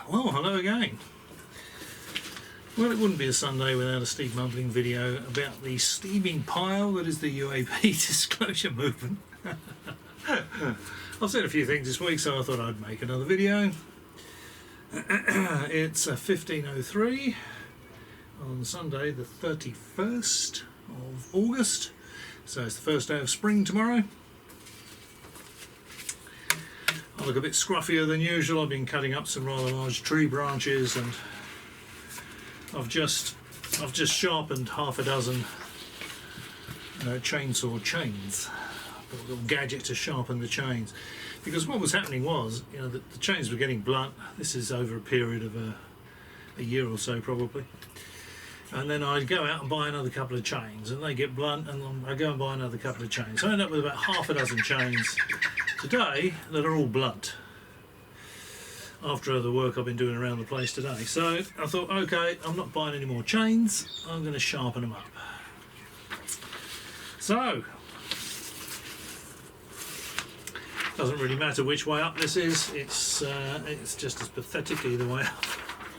Well, hello again. Well, it wouldn't be a Sunday without a Steve mumbling video about the steaming pile that is the UAP disclosure movement. I've said a few things this week, so I thought I'd make another video. It's 15:03 on Sunday the 31st of August, so it's the first day of spring tomorrow. I look a bit scruffier than usual. I've been cutting up some rather large tree branches, and I've just sharpened half a dozen chainsaw chains. Got a little gadget to sharpen the chains, because what was happening was, the chains were getting blunt. This is over a period of a year or so probably, and then I'd go out and buy another couple of chains, and they get blunt, and then I go and buy another couple of chains. So I end up with about half a dozen chains today that are all blunt after the work I've been doing around the place today. So I thought, okay, I'm not buying any more chains, I'm going to sharpen them up. So doesn't really matter which way up this is, it's just as pathetic either way up.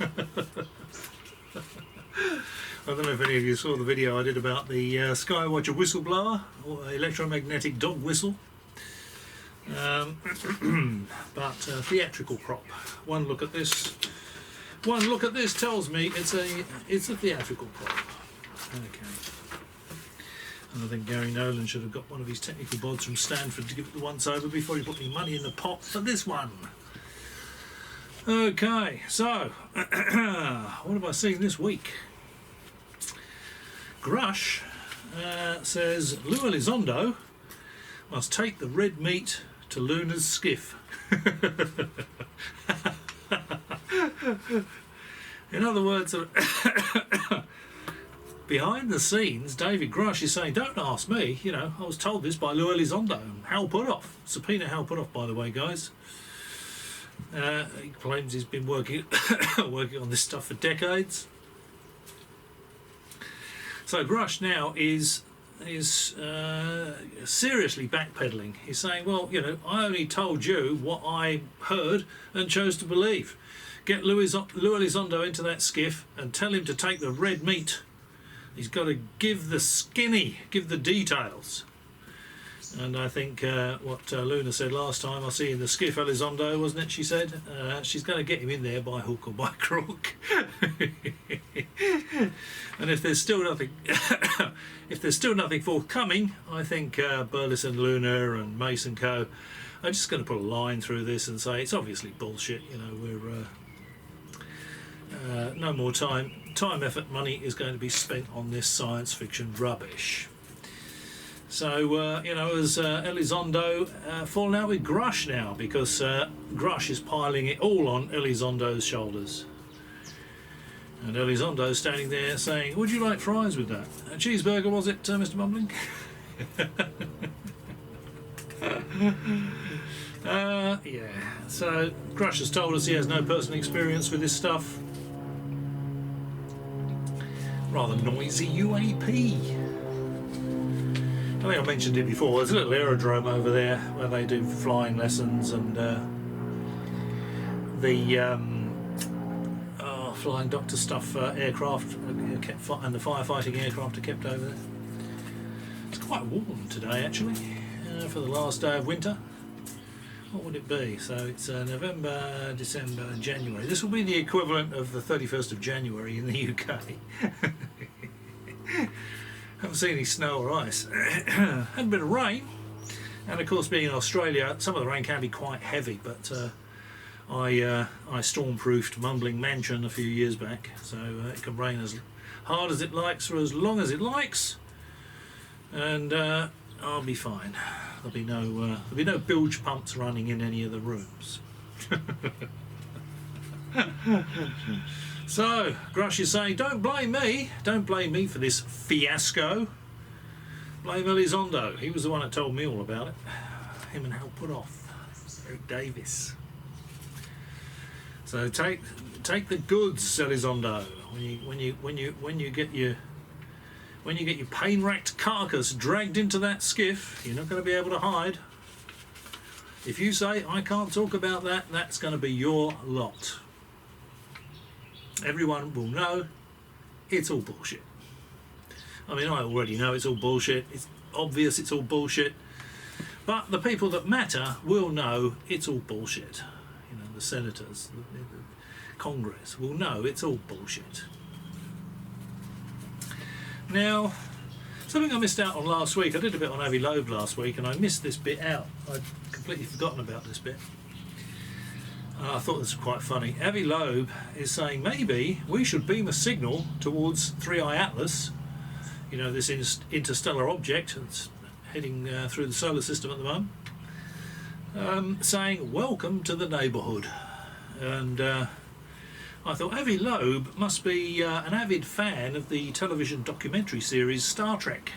I don't know if any of you saw the video I did about the Skywatcher whistleblower, or electromagnetic dog whistle. But theatrical prop. One look at this tells me it's a theatrical prop. Okay. And I think Gary Nolan should have got one of his technical bods from Stanford to give it the once over before he put any money in the pot for this one. Okay, so what have I seen this week? Grusch says Elizondo must take the red meat to Luna's skiff. In other words, behind the scenes, David Grusch is saying, don't ask me, I was told this by Elizondo. Hal Putoff. Subpoena Hal Putoff, by the way, guys. He claims he's been working on this stuff for decades. So Grusch now is seriously backpedaling. He's saying, well, I only told you what I heard and chose to believe. Get Elizondo into that skiff and tell him to take the red meat. He's got to give the details. And I think what Luna said last time, I'll see you in the skiff, Elizondo, wasn't it? She said she's going to get him in there by hook or by crook. And if there's still nothing forthcoming, I think Burlison, Luna, and Mason Co. are just going to put a line through this and say it's obviously bullshit. We're no more time, effort, money is going to be spent on this science fiction rubbish. So, as Elizondo falling out with Grusch now, because Grusch is piling it all on Elizondo's shoulders. And Elizondo's standing there saying, would you like fries with that? A cheeseburger, was it, Mr. Mumbling? Yeah, so Grusch has told us he has no personal experience with this stuff. Rather noisy UAP. I think I mentioned it before, there's a little aerodrome over there where they do flying lessons, and the flying doctor stuff aircraft and the firefighting aircraft are kept over there. It's quite warm today actually, for the last day of winter. What would it be? So it's November, December, January. This will be the equivalent of the 31st of January in the UK. Haven't seen any snow or ice. Had a bit of rain, and of course being in Australia some of the rain can be quite heavy, but I stormproofed Mumbling Mansion a few years back, so it can rain as hard as it likes for as long as it likes, and I'll be fine. There'll be no bilge pumps running in any of the rooms. So Grusch is saying, don't blame me for this fiasco. Blame Elizondo. He was the one that told me all about it. Him and Hal Putoff, Eric Davis. So take the goods, Elizondo. When you get your pain-racked carcass dragged into that skiff, you're not going to be able to hide. If you say I can't talk about that, that's going to be your lot. everyone will know it's all bullshit. I mean, I already know it's all bullshit. It's obvious it's all bullshit. But the people that matter will know it's all bullshit. You know, the senators, the Congress will know it's all bullshit. Now, something I missed out on last week. I did a bit on Avi Loeb last week, and I missed this bit out. I'd completely forgotten about this bit. I thought this was quite funny. Avi Loeb is saying maybe we should beam a signal towards 3i Atlas, you know, this interstellar object that's heading through the solar system at the moment, saying welcome to the neighbourhood. And I thought Avi Loeb must be an avid fan of the television documentary series Star Trek.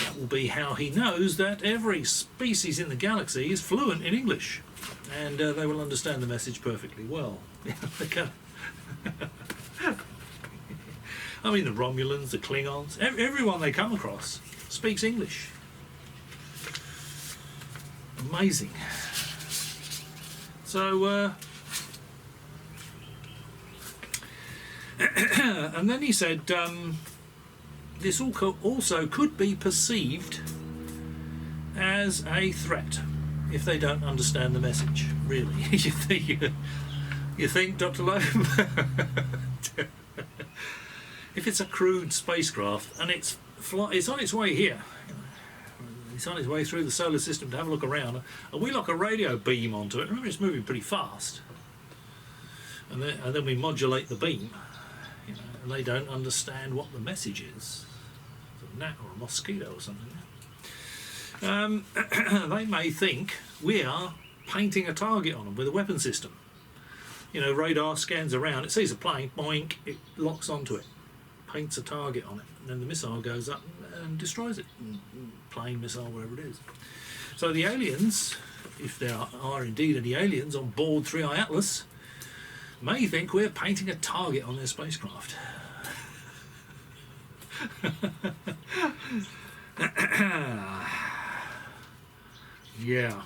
That will be how he knows that every species in the galaxy is fluent in English, and they will understand the message perfectly well. I mean, the Romulans, the Klingons, everyone they come across speaks English. Amazing. So, and then he said, this also could be perceived as a threat if they don't understand the message. Really, you think, Dr. Loeb? If it's a crewed spacecraft and it's on its way here, it's on its way through the solar system to have a look around, and we lock a radio beam onto it. Remember, it's moving pretty fast, and then we modulate the beam. You know, and they don't understand what the message is. It's a gnat or a mosquito or something. They may think we are painting a target on them with a weapon system. You know, radar scans around, it sees a plane, boink, it locks onto it, paints a target on it, and then the missile goes up and destroys it. Plane, missile, whatever it is. So the aliens, if there are indeed any aliens on board 3i Atlas, may think we're painting a target on their spacecraft. Yeah.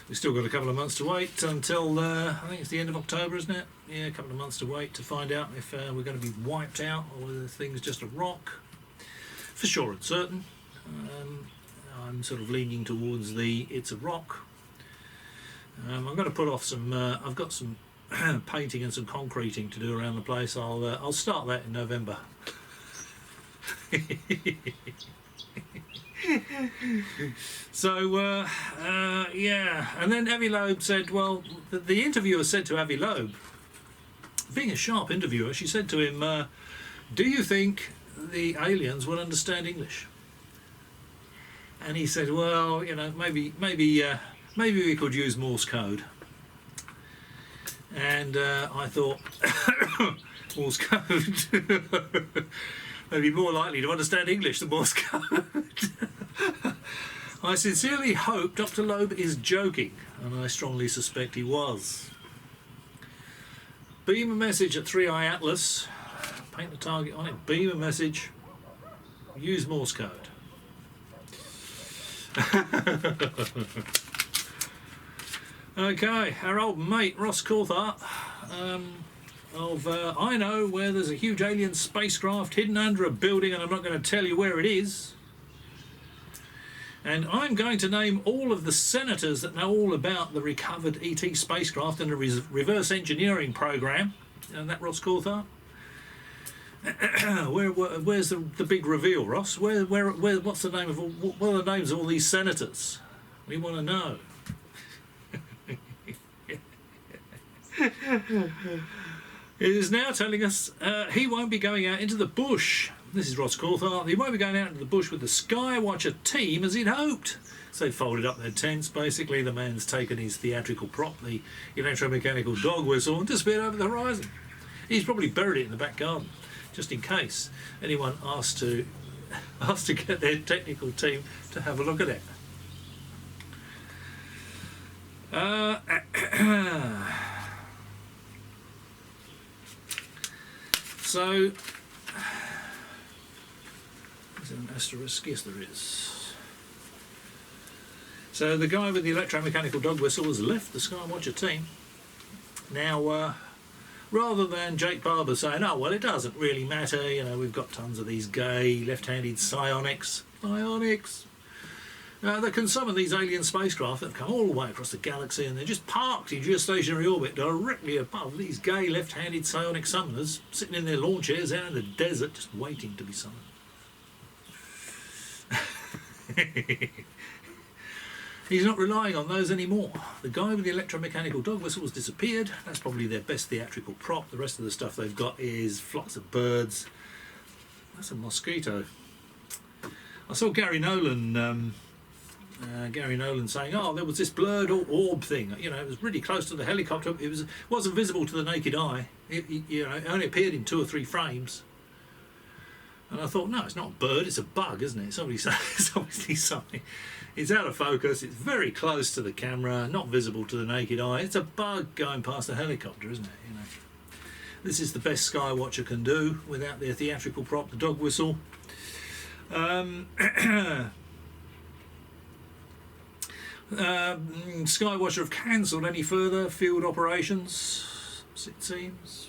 We've still got a couple of months to wait until, I think it's the end of October, isn't it? Yeah, a couple of months to wait to find out if we're going to be wiped out or whether the thing's just a rock. For sure and certain. I'm sort of leaning towards it's a rock. I'm going to put off some, I've got some painting and some concreting to do around the place. I'll start that in November. So, yeah. And then Avi Loeb said, well, the interviewer said to Avi Loeb, being a sharp interviewer, she said to him, do you think the aliens will understand English? And he said, well, you know, maybe we could use Morse code. And I thought, Morse code, they'd be more likely to understand English than Morse code. I sincerely hope Dr. Loeb is joking, and I strongly suspect he was. Beam a message at 3i Atlas, paint the target on it, beam a message, use Morse code. Okay, our old mate Ross Coulthart I know where there's a huge alien spacecraft hidden under a building, and I'm not going to tell you where it is. And I'm going to name all of the senators that know all about the recovered ET spacecraft and the reverse engineering program. And that Ross Coulthart. Where's the big reveal, Ross? What's the name of what are the names of all these senators? We want to know. It is now telling us he won't be going out into the bush. This is Ross Coulthart. He won't be going out into the bush with the Skywatcher team as he'd hoped. So they folded up their tents. Basically, the man's taken his theatrical prop, the electromechanical dog whistle, and disappeared over the horizon. He's probably buried it in the back garden, just in case anyone asked to get their technical team to have a look at it. So, is there an asterisk? Yes, there is. So the guy with the electromechanical dog whistle has left the Skywatcher team. Now, rather than Jake Barber saying, oh, well, it doesn't really matter, you know, we've got tons of these gay left-handed psionics. That can summon these alien spacecraft that have come all the way across the galaxy, and they're just parked in geostationary orbit directly above these gay left-handed psionic summoners sitting in their lawn chairs out in the desert just waiting to be summoned. He's not relying on those anymore. The guy with the electromechanical dog whistle has disappeared. That's probably their best theatrical prop. The rest of the stuff they've got is flocks of birds. That's a mosquito. I saw Gary Nolan saying, oh, there was this blurred orb thing. You know, it was really close to the helicopter. It wasn't visible to the naked eye. It only appeared in 2 or 3 frames. And I thought, no, it's not a bird, it's a bug, isn't it? It's obviously something. It's out of focus, it's very close to the camera, not visible to the naked eye. It's a bug going past a helicopter, isn't it? You know, this is the best Skywatcher can do without their theatrical prop, the dog whistle. Skywatcher have cancelled any further field operations, it seems.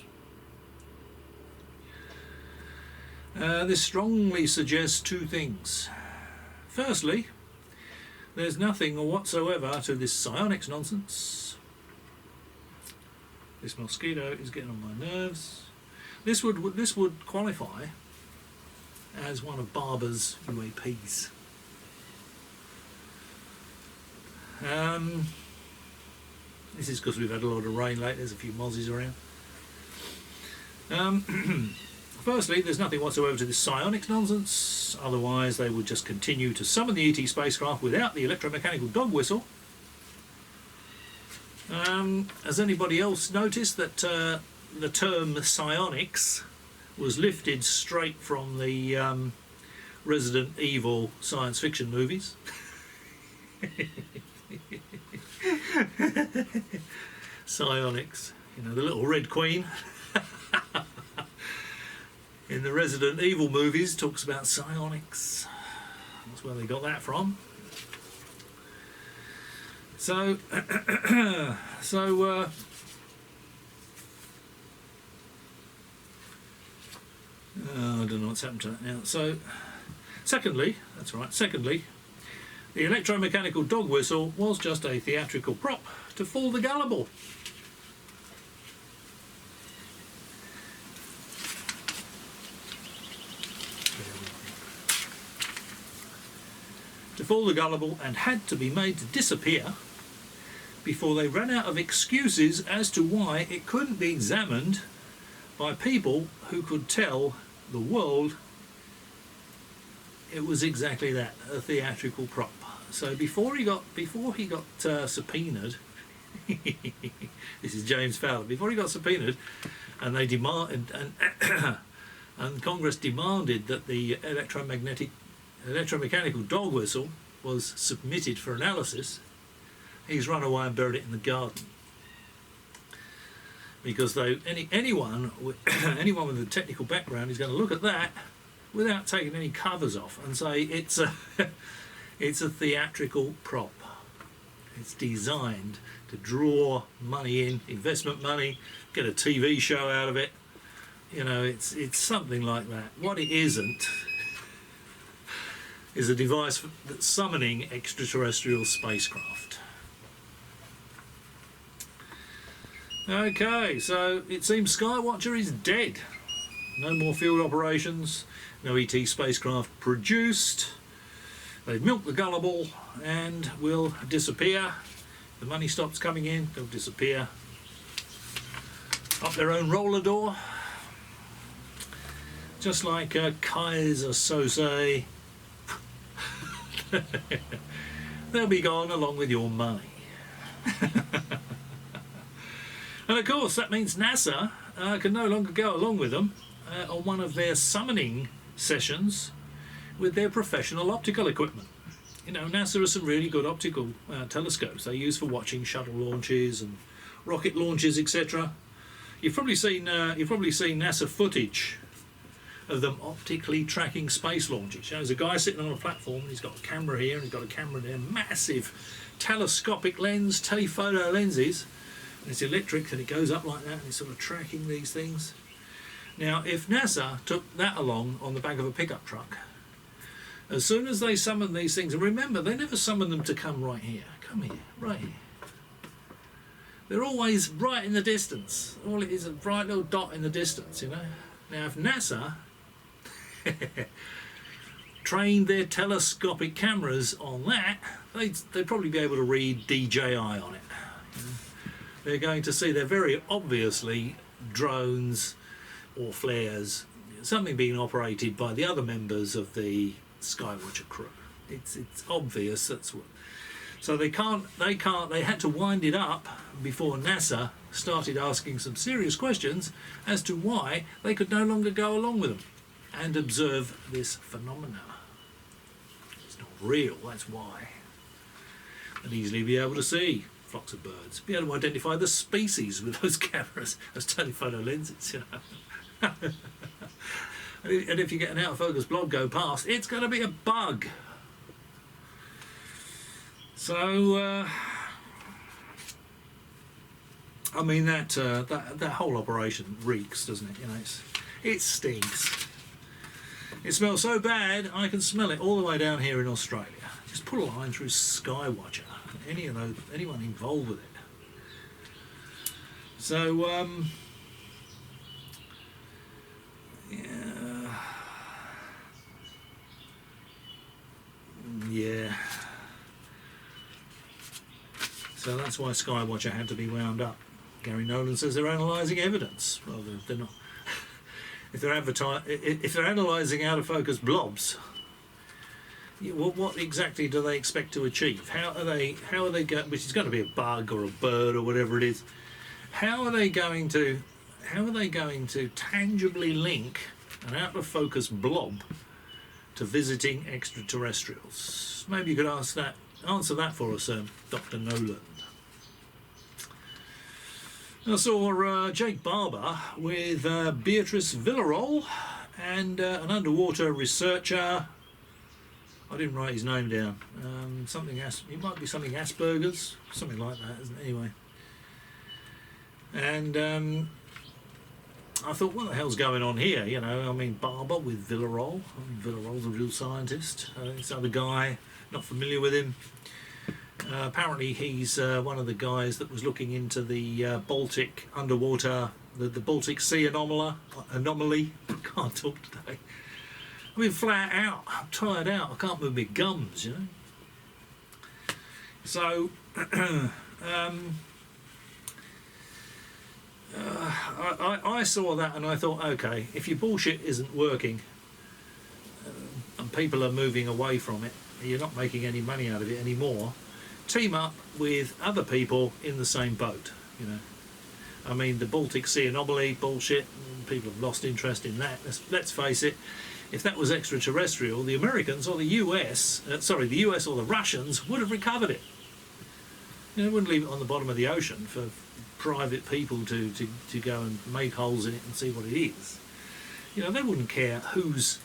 This strongly suggests 2 things. Firstly, there's nothing whatsoever to this psionics nonsense. This mosquito is getting on my nerves. This would qualify as one of Barber's UAPs. This is because we've had a lot of rain lately. There's a few mozzies around. Firstly, there's nothing whatsoever to this psionics nonsense, otherwise they would just continue to summon the ET spacecraft without the electromechanical dog whistle. Has anybody else noticed that the term psionics was lifted straight from the Resident Evil science fiction movies? Psionics, you know, the little red queen in the Resident Evil movies talks about psionics. That's where they got that from. So I don't know what's happened to that now. So secondly, the electromechanical dog whistle was just a theatrical prop to fool the gullible. And had to be made to disappear before they ran out of excuses as to why it couldn't be examined by people who could tell the world it was exactly that, a theatrical prop. So before he got subpoenaed, this is James Fowler. Before he got subpoenaed, and they demanded, and Congress demanded that the electromechanical dog whistle was submitted for analysis, he's run away and buried it in the garden. Because anyone with a technical background is going to look at that without taking any covers off and say it's a theatrical prop. It's designed to draw money in, investment money, get a TV show out of it. You know, it's something like that. What it isn't is a device that's summoning extraterrestrial spacecraft. Okay, so it seems Skywatcher is dead. No more field operations, no ET spacecraft produced. They've milked the gullible and will disappear. The money stops coming in, they'll disappear up their own roller door. Just like Kaiser Sose. They'll be gone along with your money. And of course that means NASA can no longer go along with them on one of their summoning sessions with their professional optical equipment. You know, NASA has some really good optical telescopes they use for watching shuttle launches and rocket launches, etc. You've probably seen NASA footage of them optically tracking space launches. You know, there's a guy sitting on a platform and he's got a camera here and he's got a camera there, massive telescopic lens, telephoto lenses, And it's electric and it goes up like that and it's sort of tracking these things. Now, if NASA took that along on the back of a pickup truck, as soon as they summon these things, and remember, they never summon them to come right here. Come here, right here. They're always right in the distance. All it is a bright little dot in the distance, you know. Now, if NASA trained their telescopic cameras on that, they'd probably be able to read DJI on it. You know? They're going to see they're very obviously drones or flares, something being operated by the other members of the Skywatcher crew. It's obvious that's what. So they had to wind it up before NASA started asking some serious questions as to why they could no longer go along with them and observe this phenomena. It's not real, that's why. They'd easily be able to see flocks of birds, be able to identify the species with those cameras as telephoto lenses, you know. And if you get an out of focus blob go past, it's going to be a bug. So, I mean that whole operation reeks, doesn't it? You know, it stinks. It smells so bad I can smell it all the way down here in Australia. Just put a line through Skywatcher. Anyone involved with it. So, yeah. So that's why Skywatcher had to be wound up. Gary Nolan says they're analysing evidence. Well, they're not. If they're analysing out of focus blobs, what exactly do they expect to achieve? How are they which is going to be a bug or a bird or whatever it is. How are they going to tangibly link an out of focus blob to visiting extraterrestrials? Maybe you could answer that for us, Dr. Nolan. I saw Jake Barber with Beatrice Villarroel and an underwater researcher. I didn't write his name down. It might be something Asperger's, something like that, isn't it? Anyway. And I thought, what the hell's going on here? You know, I mean, Barber with Villarroel. Villarroel's a real scientist. This other guy, not familiar with him. Apparently he's one of the guys that was looking into the Baltic underwater, the Baltic Sea anomaly. I can't talk today. I mean, flat out. I'm tired out. I can't move my gums, you know. So, I saw that and I thought, okay, if your bullshit isn't working and people are moving away from it, you're not making any money out of it anymore, team up with other people in the same boat, you know. I mean, the Baltic Sea anomaly bullshit, people have lost interest in that. Let's face it, if that was extraterrestrial, the Americans or the US, the US or the Russians would have recovered it. You know, they wouldn't leave it on the bottom of the ocean for private people to go and make holes in it and see what it is. You know, they wouldn't care whose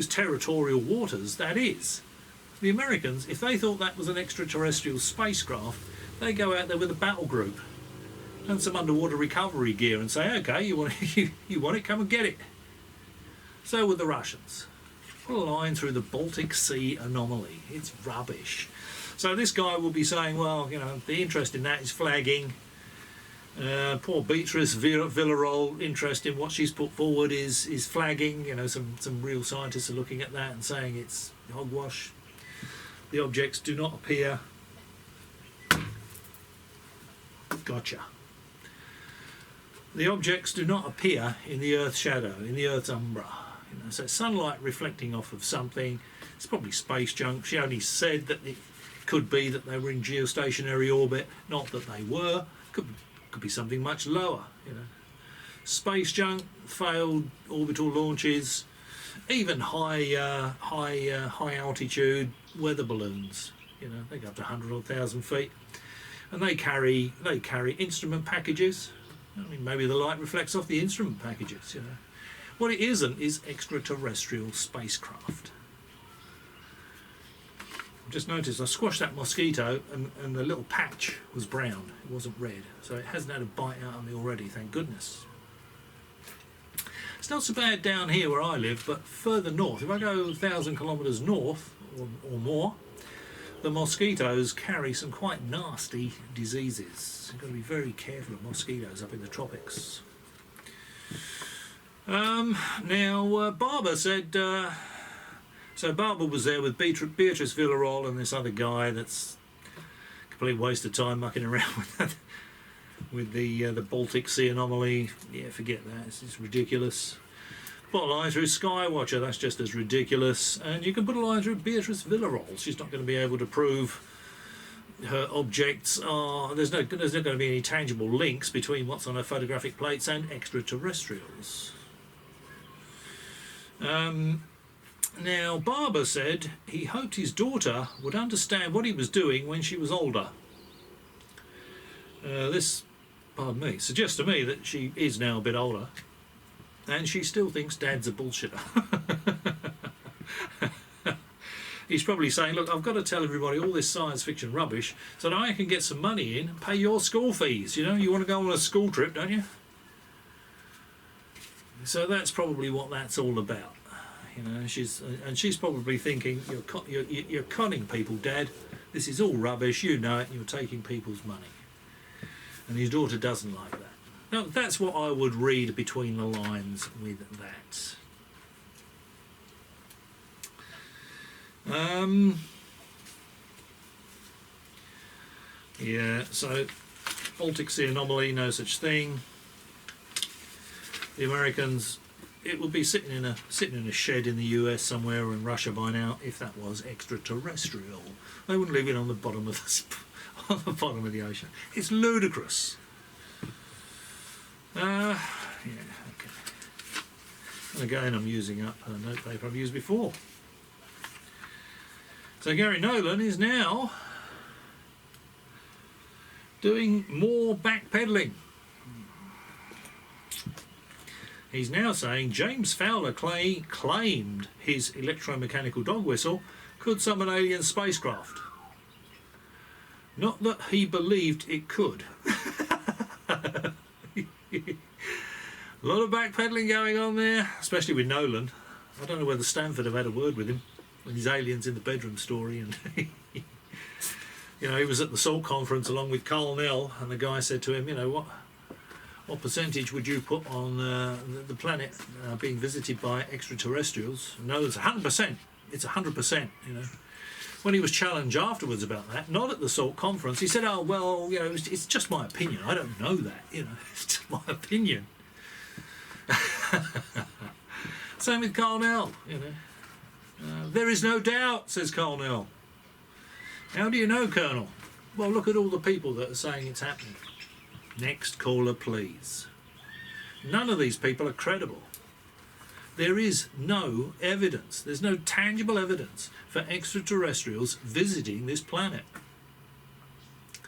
territorial waters that is. The Americans, if they thought that was an extraterrestrial spacecraft, they go out there with a battle group and some underwater recovery gear and say, okay, you want it, come and get it. So would the Russians. Put a line through the Baltic Sea anomaly. It's rubbish. So this guy will be saying, well, you know, the interest in that is flagging. Poor Beatrice Villarroel, interest in what she's put forward is flagging. You know, some real scientists are looking at that and saying it's hogwash. The objects do not appear. Gotcha. The objects do not appear in the Earth's shadow, in the Earth's umbra. You know, so sunlight reflecting off of something. It's probably space junk. She only said that it could be that they were in geostationary orbit, not that they were. Could be something much lower. You know, space junk, failed orbital launches, even high altitude weather balloons. You know, they go up to 100,000 feet, and they carry instrument packages. I mean, maybe the light reflects off the instrument packages. You know, what it isn't is extraterrestrial spacecraft. Just noticed I squashed that mosquito and the little patch was brown, it wasn't red, so it hasn't had a bite out of me already, thank goodness. It's not so bad down here where I live, but further north, if I go 1,000 kilometres north or more, the mosquitoes carry some quite nasty diseases. You've got to be very careful of mosquitoes up in the tropics. Now, Barber said... So Barber was there with Beatrice Villarroel and this other guy that's a complete waste of time mucking around with that, with the Baltic Sea Anomaly. Yeah, forget that, it's ridiculous. Put a line through Skywatcher, that's just as ridiculous. And you can put a line through Beatrice Villarroel. She's not going to be able to prove her objects are... There's not going to be any tangible links between what's on her photographic plates and extraterrestrials. Now, Barber said he hoped his daughter would understand what he was doing when she was older. This, pardon me, suggests to me that she is now a bit older, and she still thinks Dad's a bullshitter. He's probably saying, look, I've got to tell everybody all this science fiction rubbish so that I can get some money in and pay your school fees. You know, you want to go on a school trip, don't you? So that's probably what that's all about. You know, she's probably thinking, you're conning people, Dad. This is all rubbish. You know it. You're taking people's money. And his daughter doesn't like that. Now, that's what I would read between the lines with that. Yeah. So, Baltic Sea Anomaly, no such thing. The Americans. It would be sitting in a shed in the US somewhere or in Russia by now if that was extraterrestrial. They wouldn't leave it on the bottom of the ocean. It's ludicrous. Yeah, okay. And again, I'm using up a notepaper I've used before. So Gary Nolan is now doing more backpedaling. He's now saying James Fowler claimed his electromechanical dog whistle could summon alien spacecraft. Not that he believed it could. A lot of backpedaling going on there, especially with Nolan. I don't know whether Stanford have had a word with him when his aliens in the bedroom story. And you know, he was at the SALT conference along with Carl Nell, and the guy said to him, you know, what percentage would you put on the planet being visited by extraterrestrials? No, it's 100%. It's 100%, you know. When he was challenged afterwards about that, not at the SALT conference, he said, oh, well, you know, it's just my opinion. I don't know that, you know. It's just my opinion. Same with Carnell, you know. There is no doubt, says Carnell. How do you know, Colonel? Well, look at all the people that are saying it's happening. Next caller, please. None of these people are credible. There is no evidence. There's no tangible evidence for extraterrestrials visiting this planet.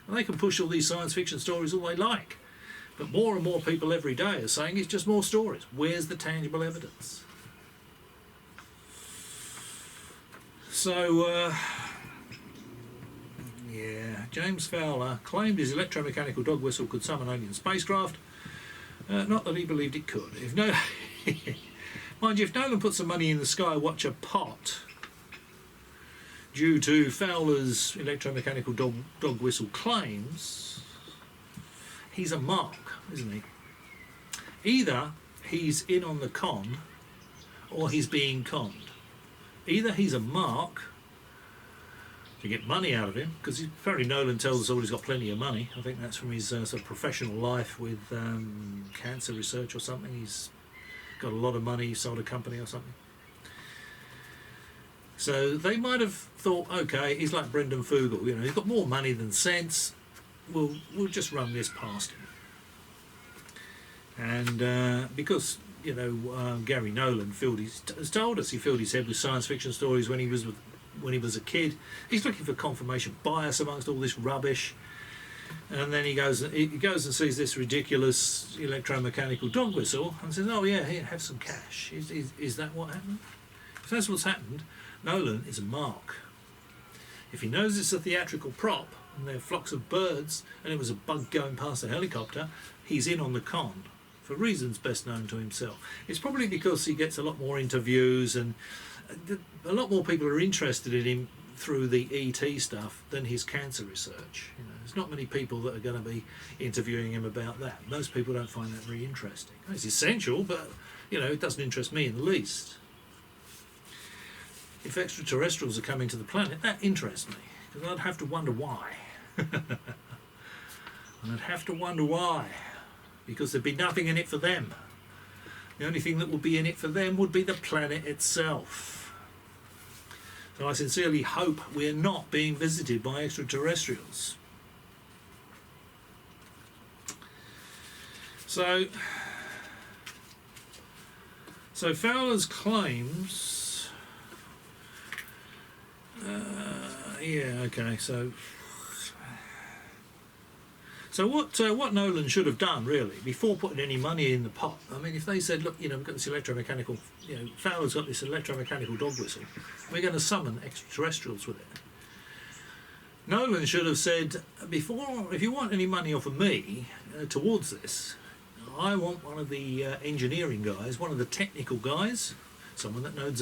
And they can push all these science fiction stories all they like. But more and more people every day are saying it's just more stories. Where's the tangible evidence? So, yeah, James Fowler claimed his electromechanical dog whistle could summon alien spacecraft. Not that he believed it could. Mind you, if Nolan put some money in the Skywatcher pot due to Fowler's electromechanical dog whistle claims, he's a mark, isn't he? Either he's in on the con or he's being conned. Either he's a mark to get money out of him, because apparently Nolan tells us all he's got plenty of money. I think that's from his sort of professional life with cancer research or something. He's got a lot of money, he sold a company or something. So they might have thought, okay, he's like Brendan Fugel, you know, he's got more money than sense. We'll just run this past him. And because, you know, Gary Nolan has told us he filled his head with science fiction stories when he was a kid. He's looking for confirmation bias amongst all this rubbish. And then he goes and sees this ridiculous electromechanical dog whistle and says, oh yeah, here, have some cash. Is that what happened? If that's what's happened, Nolan is a mark. If he knows it's a theatrical prop and there are flocks of birds and it was a bug going past a helicopter, he's in on the con, for reasons best known to himself. It's probably because he gets a lot more interviews and a lot more people are interested in him through the ET stuff than his cancer research. You know, there's not many people that are going to be interviewing him about that. Most people don't find that very interesting. It's essential, but you know, it doesn't interest me in the least. If extraterrestrials are coming to the planet, that interests me, because I'd have to wonder why. And I'd have to wonder why, because there'd be nothing in it for them. The only thing that would be in it for them would be the planet itself. So I sincerely hope we're not being visited by extraterrestrials. So Fowler's claims... yeah, okay, so what Nolan should have done, really, before putting any money in the pot, I mean, if they said, look, you know, we've got this electromechanical, you know, Fowler's got this electromechanical dog whistle, we're going to summon extraterrestrials with it. Nolan should have said, before, if you want any money off of me towards this, I want one of the engineering guys, one of the technical guys, someone that knows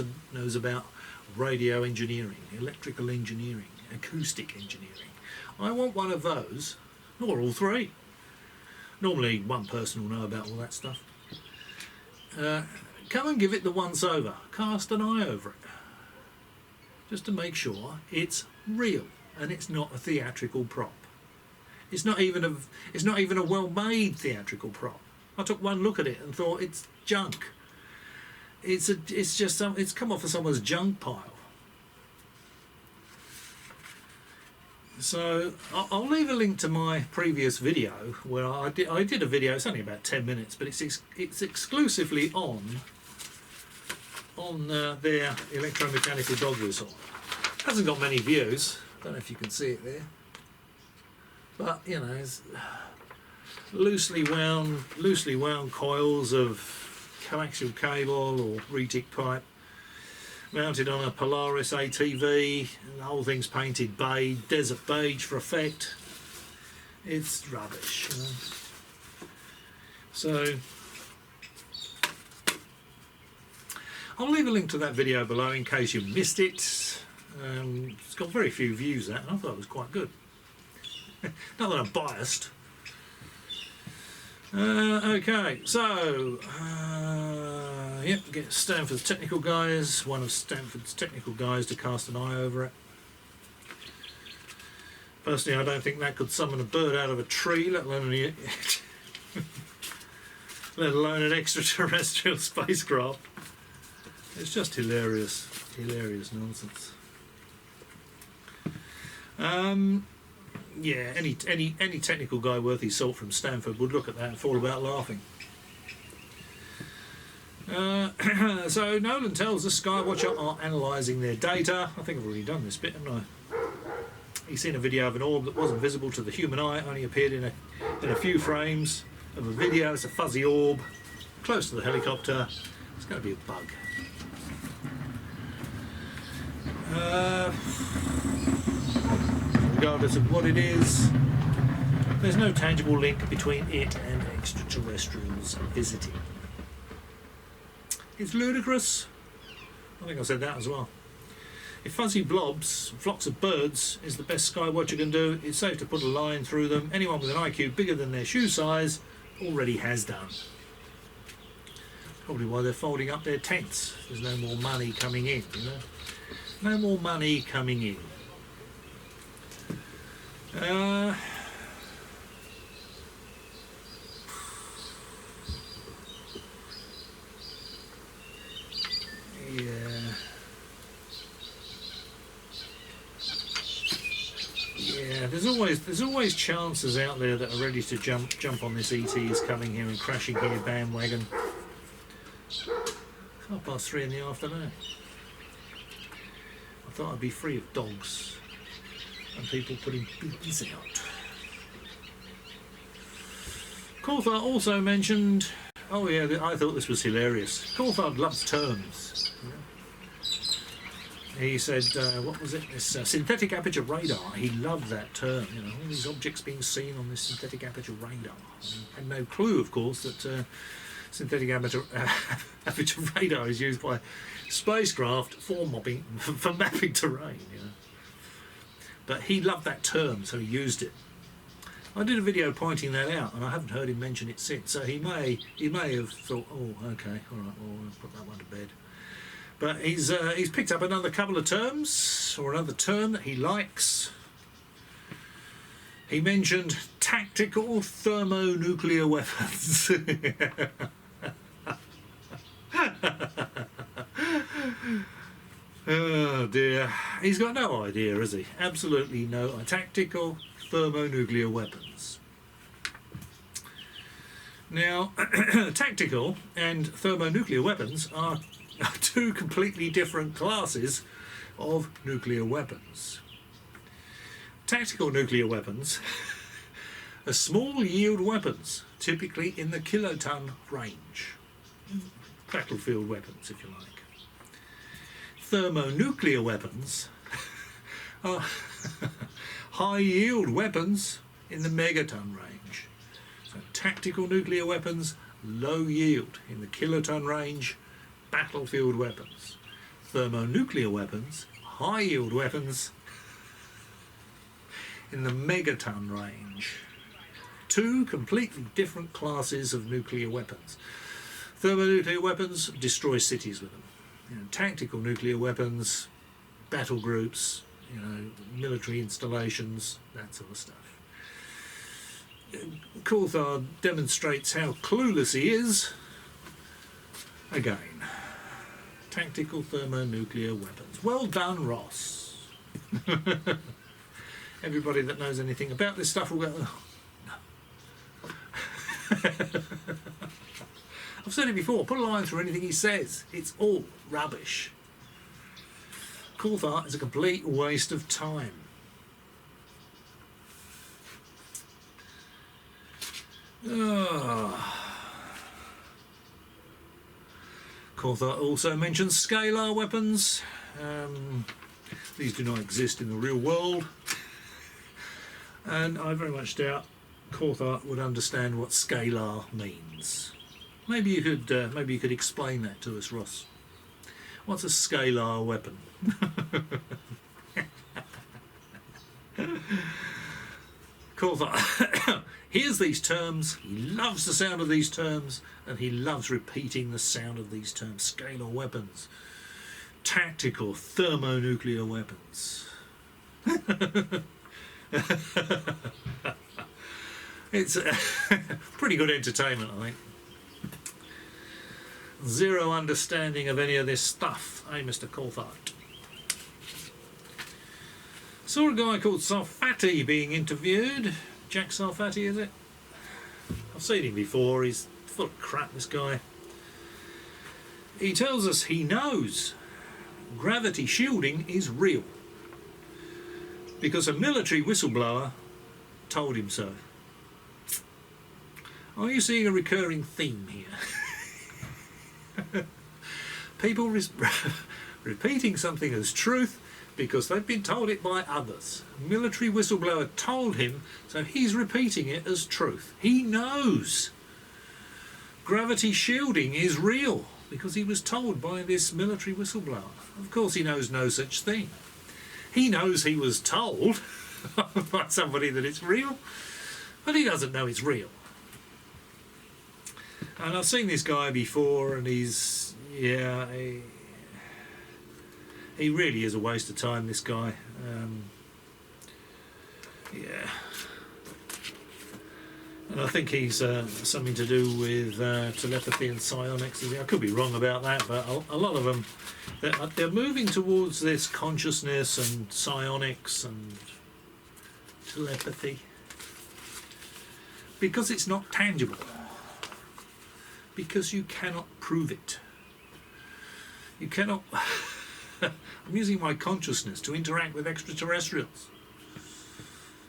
about radio engineering, electrical engineering, acoustic engineering. I want one of those, or all three. Normally one person will know about all that stuff. Come and give it the once over, cast an eye over it, just to make sure it's real and it's not a theatrical prop. It's not even a well-made theatrical prop. I took one look at it and thought it's junk. It's come off of someone's junk pile. So I'll leave a link to my previous video where I did a video. It's only about 10 minutes, but it's exclusively on their electromechanical dog whistle. Hasn't got many views. Don't know if you can see it there, but you know, it's loosely wound coils of coaxial cable or retic pipe mounted on a Polaris ATV, and the whole thing's painted beige, desert beige for effect. It's rubbish, you know. So I'll leave a link to that video below in case you missed it. It's got very few views, that, and I thought it was quite good. Not that I'm biased. Okay, so yep, get Stanford's technical guys, one of Stanford's technical guys, to cast an eye over it. Personally, I don't think that could summon a bird out of a tree, let alone an extraterrestrial spacecraft. It's just hilarious nonsense. Yeah, any technical guy worth his salt from Stanford would look at that and fall about laughing. So Nolan tells us Skywatcher are analysing their data. I think I've already done this bit, haven't I? He's seen a video of an orb that wasn't visible to the human eye, only appeared in a few frames of a video. It's a fuzzy orb, close to the helicopter. It's going to be a bug. Regardless of what it is, there's no tangible link between it and extraterrestrials visiting. It's ludicrous. I think I said that as well. If fuzzy blobs, flocks of birds, is the best Skywatcher can do, it's safe to put a line through them. Anyone with an IQ bigger than their shoe size already has done. Probably why they're folding up their tents. There's no more money coming in, you know. No more money coming in. Yeah, there's always chances out there that are ready to jump on this ET is coming here and crashing here bandwagon. 3:30 in the afternoon. I thought I'd be free of dogs and people putting bees out. Coulthart also mentioned, oh yeah, I thought this was hilarious. Coulthart loves terms. He said, what was it? This synthetic aperture radar. He loved that term. You know, all these objects being seen on this synthetic aperture radar. He had no clue, of course, that synthetic aperture radar is used by spacecraft for mapping terrain. You know. But he loved that term, so he used it. I did a video pointing that out, and I haven't heard him mention it since. So he may have thought, oh, okay, all right, well, I'll put that one to bed. But he's picked up another couple of terms, or another term that he likes. He mentioned tactical thermonuclear weapons. Oh dear, he's got no idea, has he? Absolutely no. Tactical thermonuclear weapons. Now, tactical and thermonuclear weapons are two completely different classes of nuclear weapons. Tactical nuclear weapons are small yield weapons, typically in the kiloton range. Battlefield weapons, if you like. Thermonuclear weapons are high yield weapons in the megaton range. So tactical nuclear weapons, low yield in the kiloton range, battlefield weapons. Thermonuclear weapons, high yield weapons in the megaton range. Two completely different classes of nuclear weapons. Thermonuclear weapons destroy cities with them. You know, tactical nuclear weapons, battle groups, you know, military installations, that sort of stuff. Coulthart demonstrates how clueless he is. Again, tactical thermonuclear weapons. Well done, Ross. Everybody that knows anything about this stuff will go, oh, no. I've said it before, put a line through anything he says. It's all rubbish. Coulthart is a complete waste of time. Coulthart also mentions scalar weapons. These do not exist in the real world. And I very much doubt Coulthart would understand what scalar means. Maybe you could explain that to us, Ross. What's a scalar weapon? Coulthart hears these terms, he loves the sound of these terms, and he loves repeating the sound of these terms. Scalar weapons, tactical thermonuclear weapons. It's pretty good entertainment, I think. Zero understanding of any of this stuff, eh, Mr. Coulthart? Saw a guy called Sarfatti being interviewed. Jack Sarfatti, is it? I've seen him before. He's full of crap, this guy. He tells us he knows gravity shielding is real because a military whistleblower told him so. Are you seeing a recurring theme here? People repeating something as truth because they've been told it by others. Military whistleblower told him, so he's repeating it as truth. He knows gravity shielding is real because he was told by this military whistleblower. Of course he knows no such thing. He knows he was told by somebody that it's real, but he doesn't know it's real. And I've seen this guy before, and he's, yeah, he really is a waste of time, this guy. Yeah. And I think he's something to do with telepathy and psionics. I could be wrong about that, but a lot of them, they're moving towards this consciousness and psionics and telepathy because it's not tangible. Because you cannot prove it. You cannot... I'm using my consciousness to interact with extraterrestrials.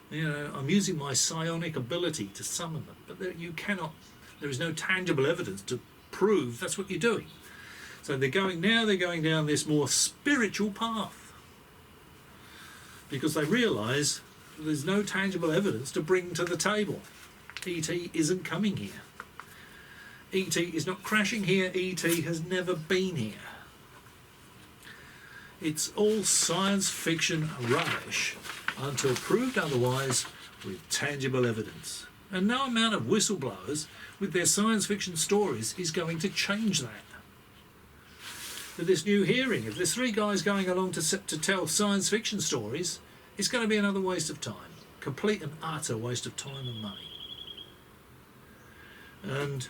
You know, I'm using my psionic ability to summon them. But you cannot... There is no tangible evidence to prove that's what you're doing. So they're going down this more spiritual path because they realise there's no tangible evidence to bring to the table. ET isn't coming here. ET is not crashing here. ET has never been here. It's all science fiction rubbish until proved otherwise with tangible evidence. And no amount of whistleblowers with their science fiction stories is going to change that. For this new hearing, if there's 3 guys going along to tell science fiction stories, it's going to be another waste of time. Complete and utter waste of time and money. And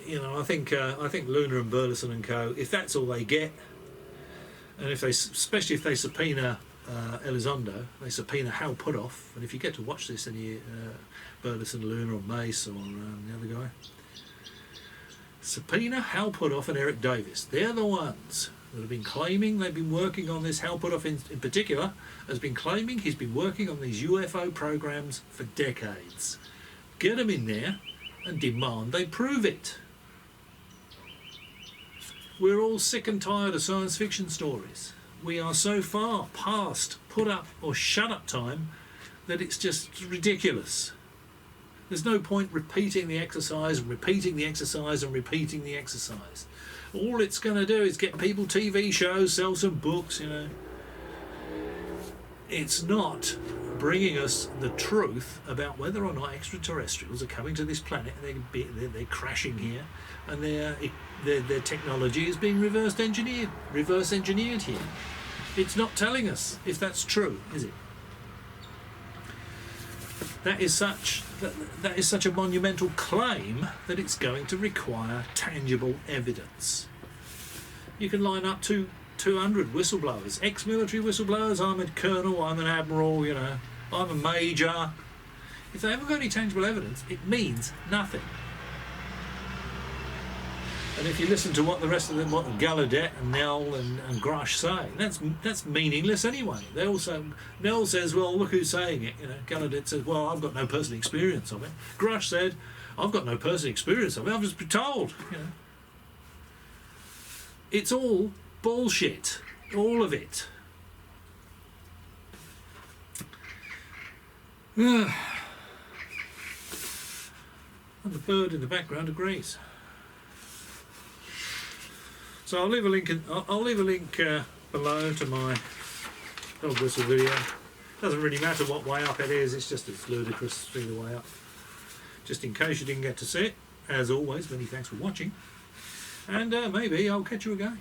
you know, I think Luna and Burlison and co, if that's all they get, and if they, especially if they subpoena Elizondo, they subpoena Hal Putoff, and if you get to watch this, and you Burlison, Luna, or Mace, or the other guy, subpoena Hal Putoff and Eric Davis. They're the ones that have been claiming they've been working on this. Hal Putoff in particular has been claiming he's been working on these UFO programs for decades. Get them in there and demand they prove it. We're all sick and tired of science fiction stories. We are so far past put up or shut up time that it's just ridiculous. There's no point repeating the exercise and repeating the exercise and repeating the exercise. All it's going to do is get people TV shows, sell some books, you know. It's not bringing us the truth about whether or not extraterrestrials are coming to this planet and they're crashing here, and their technology is being reverse engineered here. It's not telling us if that's true, is it? That is such a monumental claim that it's going to require tangible evidence. You can line up 200 whistleblowers, ex-military whistleblowers. I'm a colonel, I'm an admiral, you know, I'm a major. If they haven't got any tangible evidence, it means nothing. And if you listen to what the rest of them, what Gallaudet and Nell and Grusch say, that's meaningless anyway. They also, Nell says, well, look who's saying it. You know, Gallaudet says, well, I've got no personal experience of it. Grusch said, I've got no personal experience of it. I've just been told. You know, it's all bullshit, all of it. And the bird in the background agrees. So I'll leave a link. I'll leave a link below to my dog whistle video. Doesn't really matter what way up it is. It's just as ludicrous either way up. Just in case you didn't get to see it. As always, many thanks for watching. And maybe I'll catch you again.